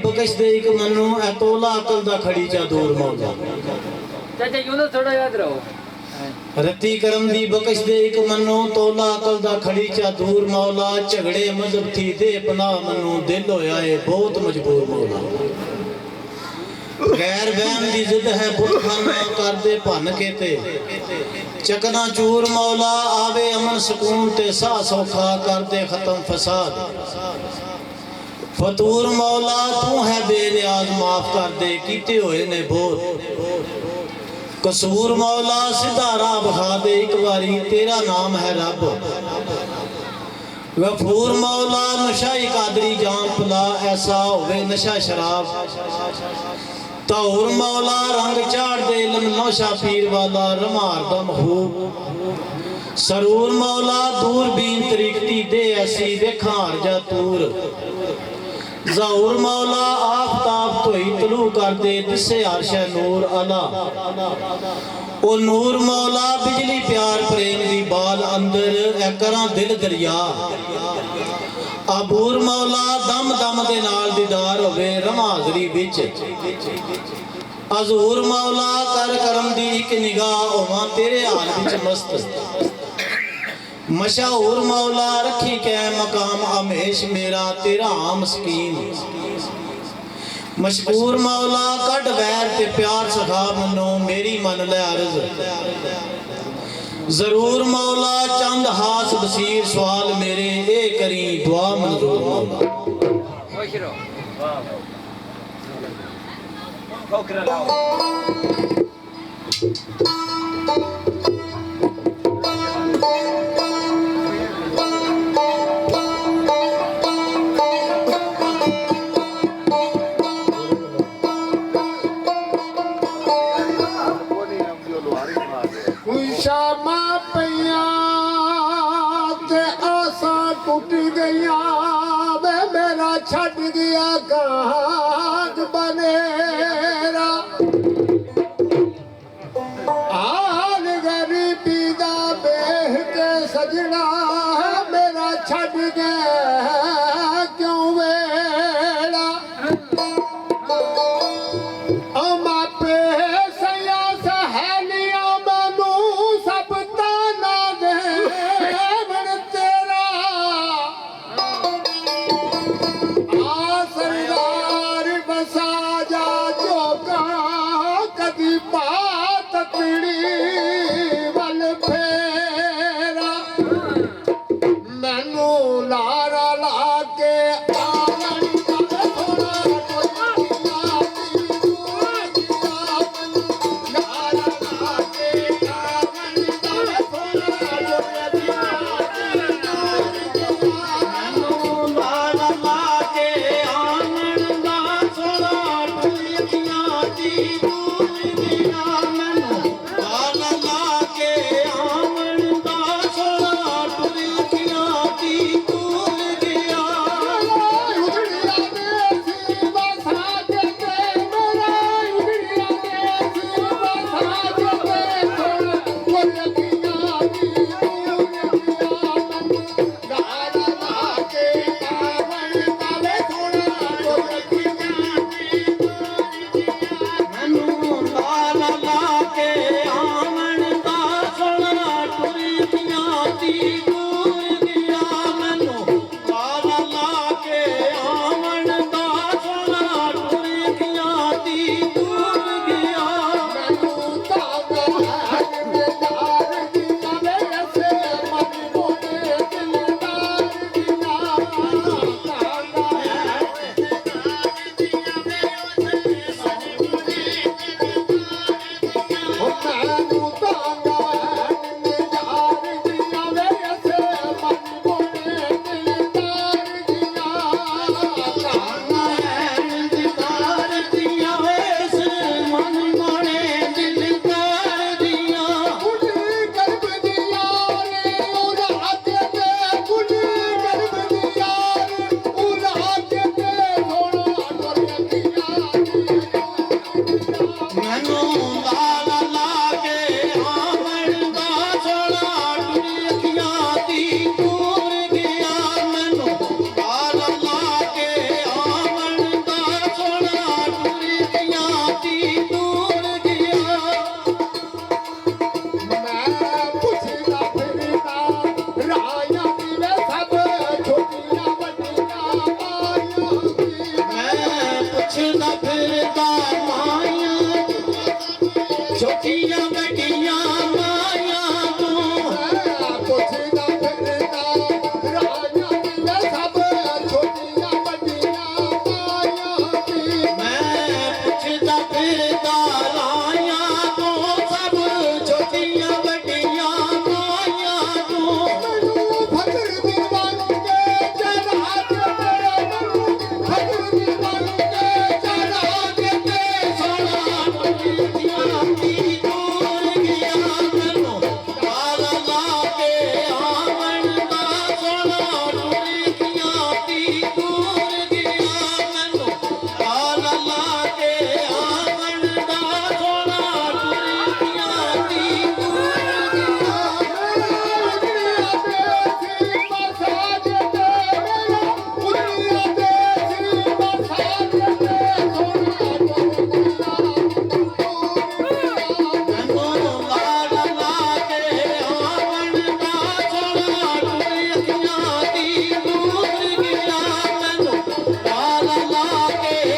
बकश दे एक मनु अतोला अकल दा खड़ी चा दूर मौला चाचा यूं तो थोड़ा याद रहो रत्ती करम दी बकश दे एक मनु तोला अकल दा खड़ी चा दूर मौला झगड़े मजहब थी दे पना मनु दिल होया है बहुत मजबूर मौला गैर बहन दी जिद है बुत खाना कर दे भन के ते चकना चूर मौला आवे अमन सुकून ते सा सौखा कर दे खत्म फसाद फतूर मौला तू है बेनियाज माफ कर दे कीते होए ने बहुत कसूर मौला सीधा राह बखा दे एक बारी तेरा नाम है रब गफूर मौला नशाई कादरी जान पिला ऐसा होवे नशा शराब तौर मौला रंग चाड़ दे इल्म नौशा पीर वाला रमार दम हो सरूर मौला दूरबीन तरीकती दे ऐसी देखा हर जा तूर ज़हूर मौला आफताब तो ही तलू कर दे दिसे अर्श नूर अला ओ नूर मौला बिजली प्यार प्रेम दी बाल अंदर ए करा दिल दरिया अबूर मौला दम दम दे नाल दीदार होवे रमाजरी बिच अजूर मौला कर करम दी एक निगाह होवा तेरे हाल बिच मस्त मशहूर मौला रखी कै मकाम हमेश मेरा तेरा मस्कीन मशकूर मौला कट वैर ते प्यार सखा मनो मेरी मन ले अर्ज जरूर मौला चंद हास बसीर सवाल मेरे ए करी दुआ मंजूर मौला शामा पैया ते आसा टूट गया वे मेरा छड़ गया काज बनेरा आल गरीबी दा बेह के सजना मेरा छड़ गया क्यों वेड़ा मापे सया सहेलिया ਕੇ